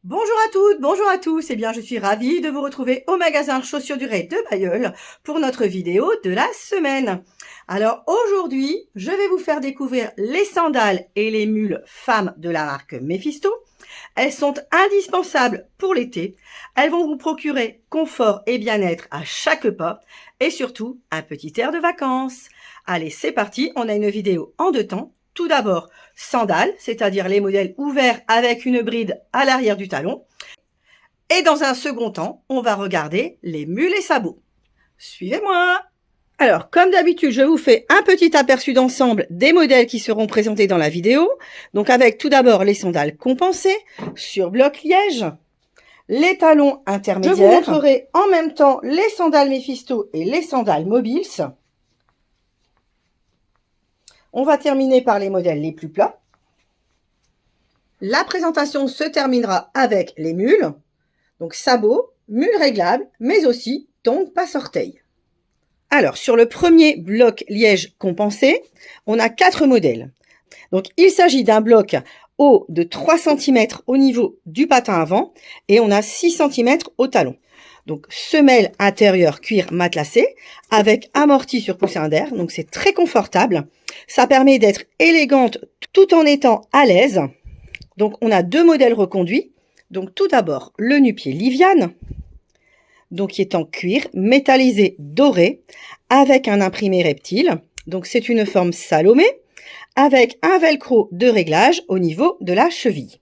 Bonjour à toutes, bonjour à tous. Eh bien, je suis ravie de vous retrouver au magasin Chaussures du Ré de Bailleul pour notre vidéo de la semaine. Alors aujourd'hui, je vais vous faire découvrir les sandales et les mules femmes de la marque Mephisto. Elles sont indispensables pour l'été. Elles vont vous procurer confort et bien-être à chaque pas et surtout un petit air de vacances. Allez, c'est parti, on a une vidéo en deux temps. Tout d'abord, sandales, c'est-à-dire les modèles ouverts avec une bride à l'arrière du talon. Et dans un second temps, on va regarder les mules et sabots. Suivez-moi! Alors, comme d'habitude, je vous fais un petit aperçu d'ensemble des modèles qui seront présentés dans la vidéo. Donc, avec tout d'abord les sandales compensées sur bloc liège, les talons intermédiaires. Je vous montrerai en même temps les sandales Mephisto et les sandales Mobiles. On va terminer par les modèles les plus plats. La présentation se terminera avec les mules, donc sabots, mules réglables, mais aussi tongs passe-orteil. Alors, sur le premier bloc liège compensé, on a 4 modèles. Donc, il s'agit d'un bloc haut de 3 cm au niveau du patin avant et on a 6 cm au talon. Donc, semelle intérieure cuir matelassé avec amorti sur coussin d'air. Donc, c'est très confortable. Ça permet d'être élégante tout en étant à l'aise. Donc, on a 2 modèles reconduits. Donc, tout d'abord, le nu-pied Liviane, donc qui est en cuir métallisé doré avec un imprimé reptile. Donc, c'est une forme Salomé avec un velcro de réglage au niveau de la cheville.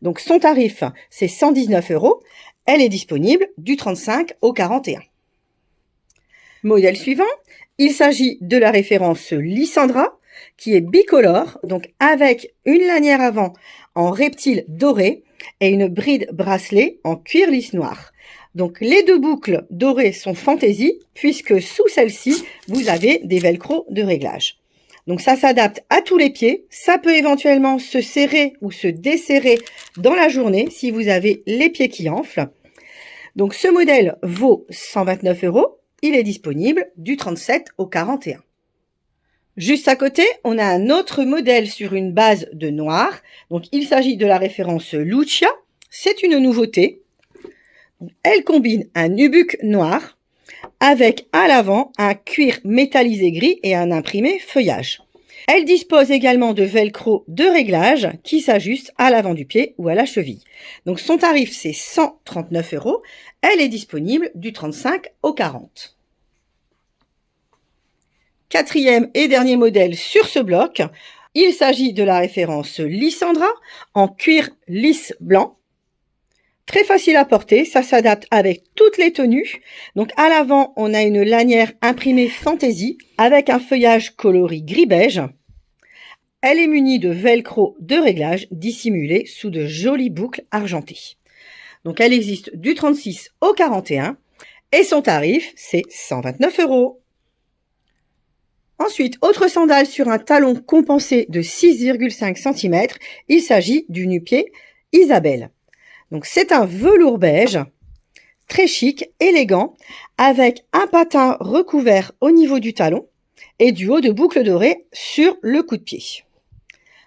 Donc, son tarif, c'est 119 €. Elle est disponible du 35 au 41. Modèle suivant, il s'agit de la référence Lysandra, qui est bicolore, donc avec une lanière avant en reptile doré et une bride bracelet en cuir lisse noir. Donc les 2 boucles dorées sont fantaisie, puisque sous celle-ci, vous avez des velcro de réglage. Donc ça s'adapte à tous les pieds, ça peut éventuellement se serrer ou se desserrer dans la journée si vous avez les pieds qui enflent. Donc ce modèle vaut 129 €, il est disponible du 37 au 41. Juste à côté, on a un autre modèle sur une base de noir. Donc, il s'agit de la référence Lucia. C'est une nouveauté. Elle combine un nubuck noir avec à l'avant un cuir métallisé gris et un imprimé feuillage. Elle dispose également de velcro de réglage qui s'ajuste à l'avant du pied ou à la cheville. Donc, son tarif, c'est 139 €. Elle est disponible du 35 au 40. Quatrième et dernier modèle sur ce bloc, il s'agit de la référence Lysandra en cuir lisse blanc. Très facile à porter, ça s'adapte avec toutes les tenues. Donc à l'avant, on a une lanière imprimée fantaisie avec un feuillage coloris gris-beige. Elle est munie de velcro de réglage dissimulé sous de jolies boucles argentées. Donc elle existe du 36 au 41 et son tarif, c'est 129 €. Ensuite, autre sandale sur un talon compensé de 6,5 cm, il s'agit du nu-pied Isabelle. Donc c'est un velours beige, très chic, élégant, avec un patin recouvert au niveau du talon et du haut de boucles dorées sur le coup de pied.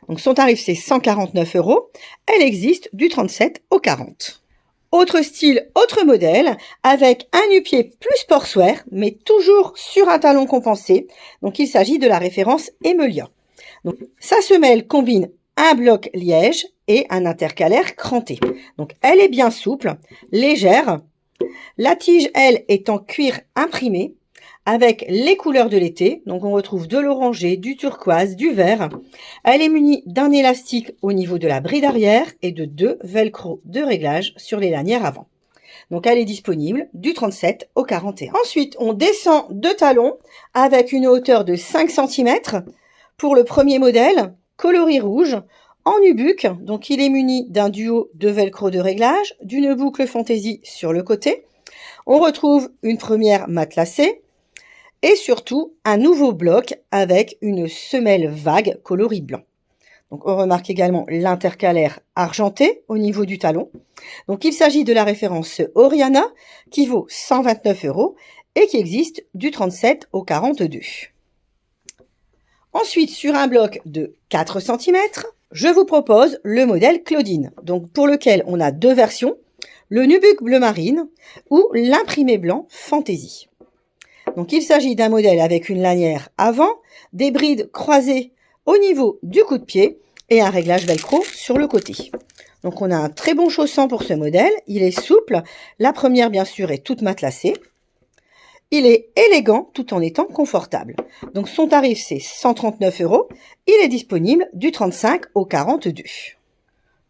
Donc son tarif c'est 149 €, elle existe du 37 au 40. Autre style, autre modèle, avec un nu-pied plus sportswear, mais toujours sur un talon compensé. Donc, il s'agit de la référence Emelia. Donc, sa semelle combine un bloc liège et un intercalaire cranté. Donc, elle est bien souple, légère. La tige, elle, est en cuir imprimé, avec les couleurs de l'été. Donc, on retrouve de l'orangé, du turquoise, du vert. Elle est munie d'un élastique au niveau de la bride arrière et de 2 velcro de réglage sur les lanières avant. Donc, elle est disponible du 37 au 41. Ensuite, on descend de talons avec une hauteur de 5 cm pour le premier modèle, coloris rouge, en nubuck. Donc, il est muni d'un duo de velcro de réglage, d'une boucle fantaisie sur le côté. On retrouve une première matelassée, et surtout un nouveau bloc avec une semelle vague coloris blanc. Donc on remarque également l'intercalaire argenté au niveau du talon. Donc il s'agit de la référence Oriana qui vaut 129 € et qui existe du 37 au 42. Ensuite, sur un bloc de 4 cm, je vous propose le modèle Claudine, donc pour lequel on a deux versions, le nubuck bleu marine ou l'imprimé blanc Fantaisie. Donc il s'agit d'un modèle avec une lanière avant, des brides croisées au niveau du coup de pied et un réglage velcro sur le côté. Donc on a un très bon chaussant pour ce modèle, il est souple, la première bien sûr est toute matelassée. Il est élégant tout en étant confortable. Donc son tarif c'est 139 €. Il est disponible du 35 au 42.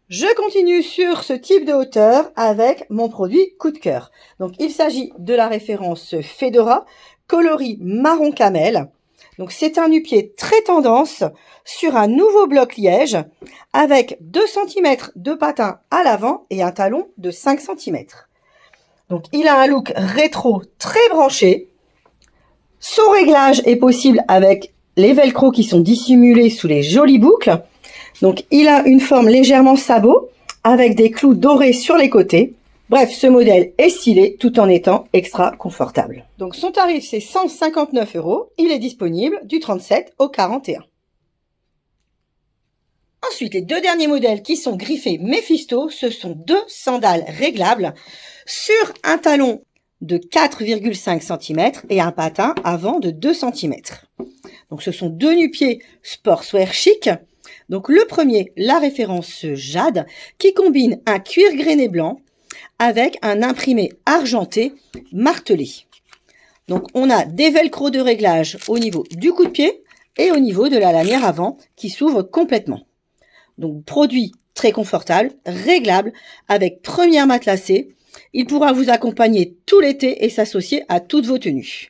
Je continue sur ce type de hauteur avec mon produit coup de cœur. Donc il s'agit de la référence Fedora coloris marron camel. Donc c'est un nu-pied très tendance sur un nouveau bloc liège avec 2 cm de patin à l'avant et un talon de 5 cm. Donc il a un look rétro très branché. Son réglage est possible avec les velcro qui sont dissimulés sous les jolies boucles. Donc il a une forme légèrement sabot avec des clous dorés sur les côtés. Bref, ce modèle est stylé tout en étant extra confortable. Donc son tarif c'est 159 €. Il est disponible du 37 au 41. Ensuite, les deux derniers modèles qui sont griffés Mephisto, ce sont deux sandales réglables sur un talon de 4,5 cm et un patin avant de 2 cm. Donc ce sont deux nu-pieds sportswear chic. Donc le premier, la référence Jade, qui combine un cuir grainé blanc avec un imprimé argenté martelé. Donc on a des velcro de réglage au niveau du coup de pied et au niveau de la lanière avant qui s'ouvre complètement. Donc produit très confortable, réglable, avec première matelassée. Il pourra vous accompagner tout l'été et s'associer à toutes vos tenues.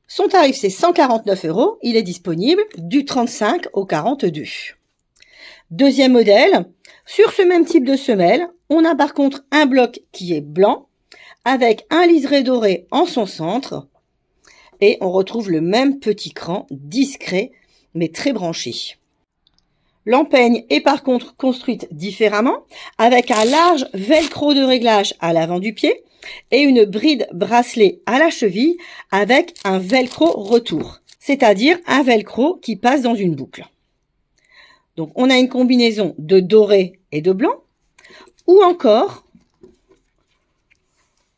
Son tarif c'est 149 €. Il est disponible du 35 au 42. Deuxième modèle, sur ce même type de semelle, on a par contre un bloc qui est blanc avec un liseré doré en son centre et on retrouve le même petit cran discret mais très branché. L'empeigne est par contre construite différemment avec un large velcro de réglage à l'avant du pied et une bride bracelet à la cheville avec un velcro retour, c'est-à-dire un velcro qui passe dans une boucle. Donc on a une combinaison de doré et de blanc ou encore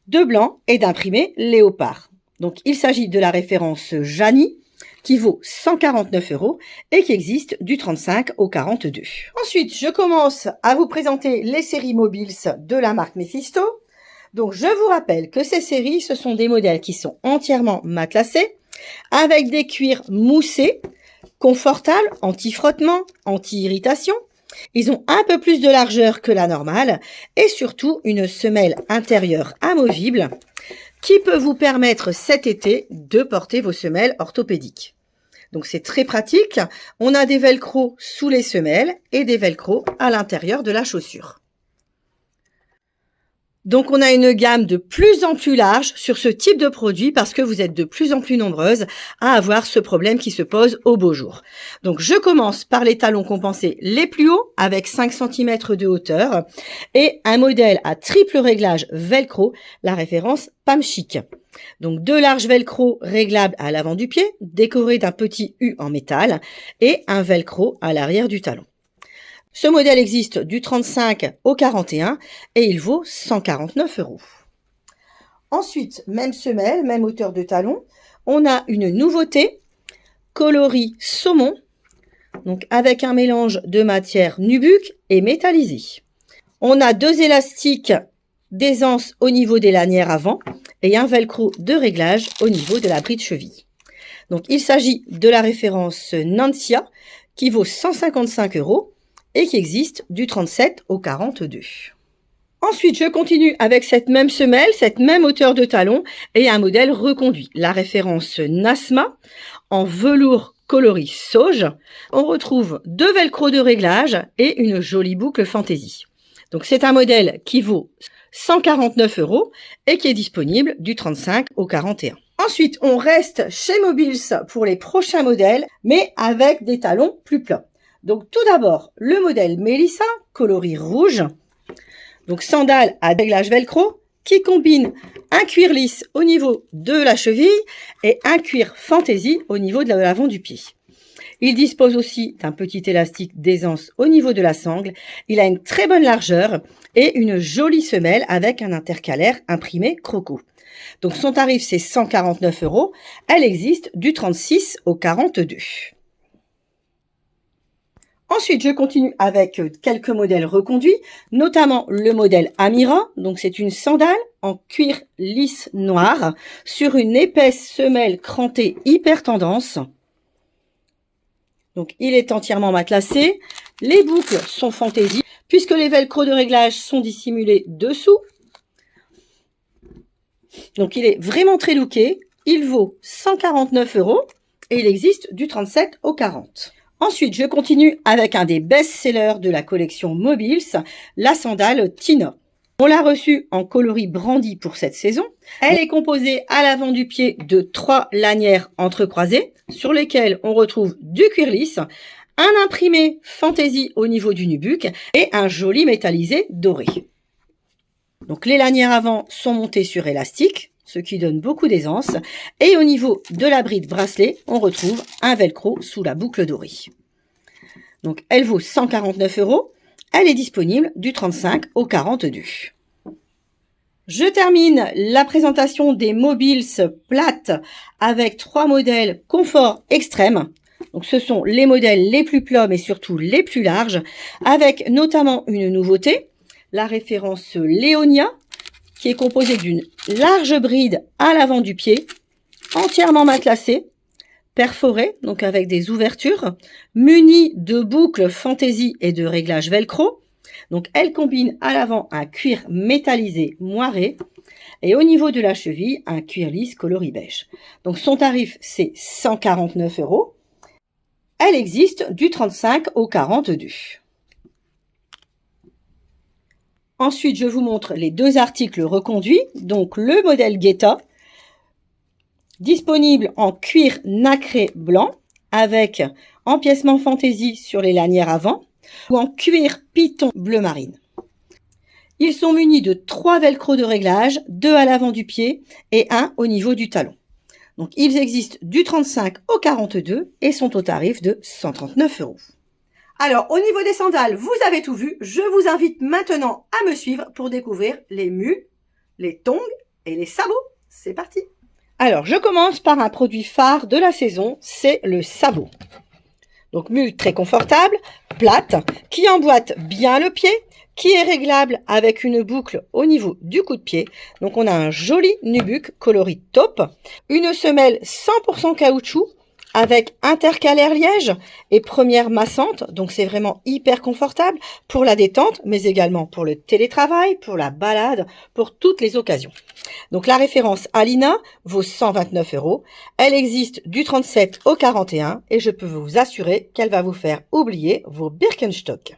de blanc et d'imprimé léopard. Donc il s'agit de la référence Jani qui vaut 149 € et qui existe du 35 au 42. Ensuite, je commence à vous présenter les séries Mobiles de la marque Mephisto. Donc, je vous rappelle que ces séries, ce sont des modèles qui sont entièrement matelassés, avec des cuirs moussés, confortables, anti-frottement, anti-irritation. Ils ont un peu plus de largeur que la normale et surtout une semelle intérieure amovible qui peut vous permettre cet été de porter vos semelles orthopédiques. Donc c'est très pratique. On a des velcro sous les semelles et des velcro à l'intérieur de la chaussure. Donc on a une gamme de plus en plus large sur ce type de produit parce que vous êtes de plus en plus nombreuses à avoir ce problème qui se pose au beau jour. Donc je commence par les talons compensés les plus hauts avec 5 cm de hauteur et un modèle à triple réglage velcro, la référence Pam Chic. Donc deux larges velcro réglables à l'avant du pied, décorés d'un petit U en métal et un velcro à l'arrière du talon. Ce modèle existe du 35 au 41 et il vaut 149 €. Ensuite, même semelle, même hauteur de talon, on a une nouveauté, coloris saumon, donc avec un mélange de matière nubuck et métallisée. On a deux élastiques d'aisance au niveau des lanières avant et un velcro de réglage au niveau de la bride cheville. Donc il s'agit de la référence Nancia qui vaut 155 € et qui existe du 37 au 42. Ensuite, je continue avec cette même semelle, cette même hauteur de talon et un modèle reconduit. La référence Nasma en velours coloris sauge. On retrouve deux velcro de réglage et une jolie boucle fantaisie. Donc c'est un modèle qui vaut 149 € et qui est disponible du 35 au 41. Ensuite, on reste chez Mobiles pour les prochains modèles, mais avec des talons plus plats. Donc tout d'abord, le modèle Melissa, coloris rouge. Donc sandales à réglage velcro qui combine un cuir lisse au niveau de la cheville et un cuir fantaisie au niveau de l'avant du pied. Il dispose aussi d'un petit élastique d'aisance au niveau de la sangle. Il a une très bonne largeur et une jolie semelle avec un intercalaire imprimé croco. Donc son tarif c'est 149 €. Elle existe du 36 au 42. Ensuite, je continue avec quelques modèles reconduits, notamment le modèle Amira. Donc, c'est une sandale en cuir lisse noir sur une épaisse semelle crantée hyper tendance. Donc, il est entièrement matelassé. Les boucles sont fantaisie puisque les velcro de réglage sont dissimulés dessous. Donc, il est vraiment très looké. Il vaut 149 € et il existe du 37 au 40. Ensuite, je continue avec un des best-sellers de la collection Mobiles, la sandale Tina. On l'a reçue en coloris brandy pour cette saison. Elle est composée à l'avant du pied de 3 lanières entrecroisées sur lesquelles on retrouve du cuir lisse, un imprimé fantaisie au niveau du nubuck et un joli métallisé doré. Donc les lanières avant sont montées sur élastique, ce qui donne beaucoup d'aisance. Et au niveau de la bride bracelet, on retrouve un velcro sous la boucle dorée. Donc elle vaut 149 €. Elle est disponible du 35 au 42. Je termine la présentation des Mobiles plates avec 3 modèles confort extrême. Donc ce sont les modèles les plus plats mais surtout les plus larges, avec notamment une nouveauté, la référence Léonia, qui est composée d'une large bride à l'avant du pied, entièrement matelassée, perforée, donc avec des ouvertures, munie de boucles fantaisie et de réglages velcro. Donc elle combine à l'avant un cuir métallisé moiré et au niveau de la cheville, un cuir lisse coloris beige. Donc son tarif, c'est 149 €. Elle existe du 35 au 42. Ensuite, je vous montre les 2 articles reconduits. Donc, le modèle Guetta, disponible en cuir nacré blanc, avec empiècement fantaisie sur les lanières avant, ou en cuir python bleu marine. Ils sont munis de 3 velcro de réglage, 2 à l'avant du pied et 1 au niveau du talon. Donc, ils existent du 35 au 42 et sont au tarif de 139 €. Alors, au niveau des sandales, vous avez tout vu. Je vous invite maintenant à me suivre pour découvrir les mules, les tongs et les sabots. C'est parti! Alors, je commence par un produit phare de la saison, c'est le sabot. Donc, mule très confortable, plate, qui emboîte bien le pied, qui est réglable avec une boucle au niveau du coup de pied. Donc, on a un joli nubuck coloris taupe, une semelle 100% caoutchouc, avec intercalaire liège et première massante, donc c'est vraiment hyper confortable pour la détente, mais également pour le télétravail, pour la balade, pour toutes les occasions. Donc la référence Alina vaut 129 €. Elle existe du 37 au 41 et je peux vous assurer qu'elle va vous faire oublier vos Birkenstock.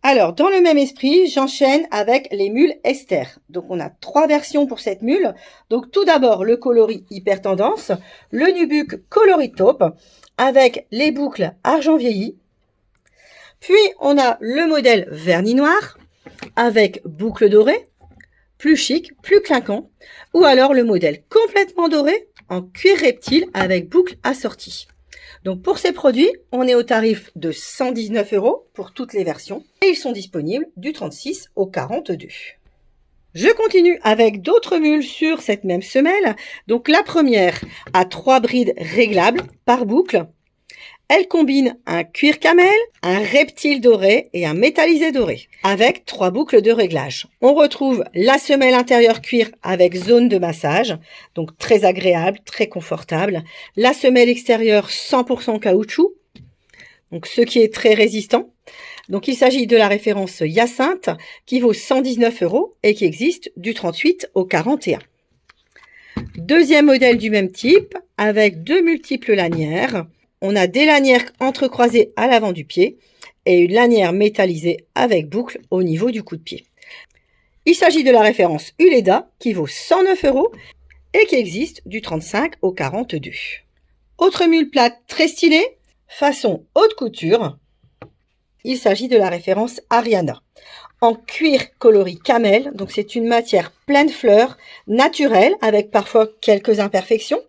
Alors, dans le même esprit, j'enchaîne avec les mules Esther. Donc, on a 3 versions pour cette mule. Donc, tout d'abord, le coloris hyper tendance, le nubuck coloris taupe, avec les boucles argent vieilli. Puis, on a le modèle vernis noir, avec boucles dorées, plus chic, plus clinquant. Ou alors, le modèle complètement doré, en cuir reptile, avec boucles assorties. Donc pour ces produits, on est au tarif de 119 € pour toutes les versions et ils sont disponibles du 36 au 42. Je continue avec d'autres mules sur cette même semelle. Donc la première a 3 brides réglables par boucle. Elle combine un cuir camel, un reptile doré et un métallisé doré avec 3 boucles de réglage. On retrouve la semelle intérieure cuir avec zone de massage, donc très agréable, très confortable. La semelle extérieure 100% caoutchouc, donc ce qui est très résistant. Donc il s'agit de la référence Hyacinthe qui vaut 119 € et qui existe du 38 au 41. Deuxième modèle du même type avec 2 multiples lanières. On a des lanières entrecroisées à l'avant du pied et une lanière métallisée avec boucle au niveau du coup de pied. Il s'agit de la référence Uleda qui vaut 109 € et qui existe du 35 au 42. Autre mule plate très stylée, façon haute couture. Il s'agit de la référence Ariana. En cuir coloris camel, donc c'est une matière pleine fleurs, naturelle, avec parfois quelques imperfections,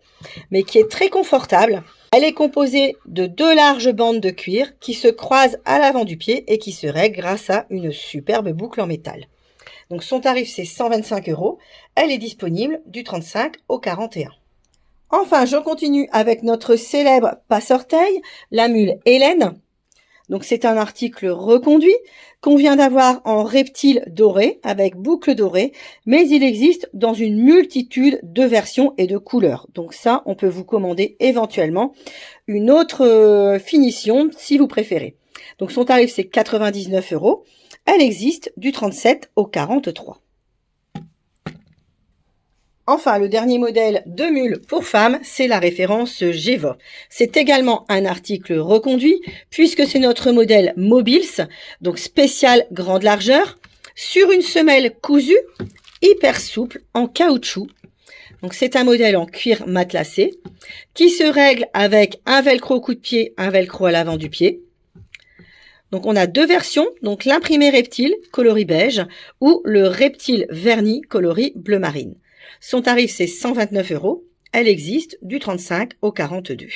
mais qui est très confortable. Elle est composée de 2 larges bandes de cuir qui se croisent à l'avant du pied et qui se règlent grâce à une superbe boucle en métal. Donc son tarif c'est 125 €. Elle est disponible du 35 au 41. Enfin, je continue avec notre célèbre passe-orteil, la mule Hélène. Donc c'est un article reconduit qu'on vient d'avoir en reptile doré avec boucle dorée, mais il existe dans une multitude de versions et de couleurs. Donc ça, on peut vous commander éventuellement une autre finition si vous préférez. Donc son tarif c'est 99 €. Elle existe du 37 au 43. Enfin, le dernier modèle de mule pour femmes, c'est la référence Geva. C'est également un article reconduit puisque c'est notre modèle Mobiles, donc spécial grande largeur, sur une semelle cousue, hyper souple, en caoutchouc. Donc c'est un modèle en cuir matelassé qui se règle avec un velcro au coup de pied, un velcro à l'avant du pied. Donc on a 2 versions, donc l'imprimé reptile coloris beige ou le reptile verni coloris bleu marine. Son tarif c'est 129 €. Elle existe du 35 au 42.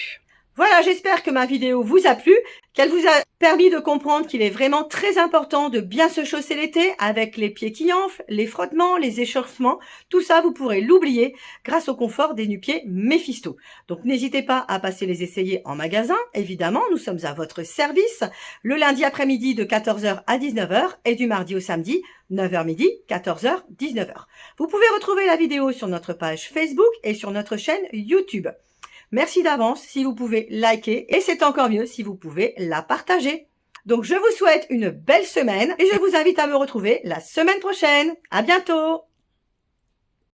Voilà, j'espère que ma vidéo vous a plu, qu'elle vous a permis de comprendre qu'il est vraiment très important de bien se chausser l'été avec les pieds qui enflent, les frottements, les échauffements. Tout ça, vous pourrez l'oublier grâce au confort des nu-pieds Mephisto. Donc n'hésitez pas à passer les essayer en magasin. Évidemment, nous sommes à votre service le lundi après-midi de 14 h à 19 h et du mardi au samedi 9 h midi, 14 h, 19 h. Vous pouvez retrouver la vidéo sur notre page Facebook et sur notre chaîne YouTube. Merci d'avance si vous pouvez liker et c'est encore mieux si vous pouvez la partager. Donc je vous souhaite une belle semaine et je vous invite à me retrouver la semaine prochaine. À bientôt!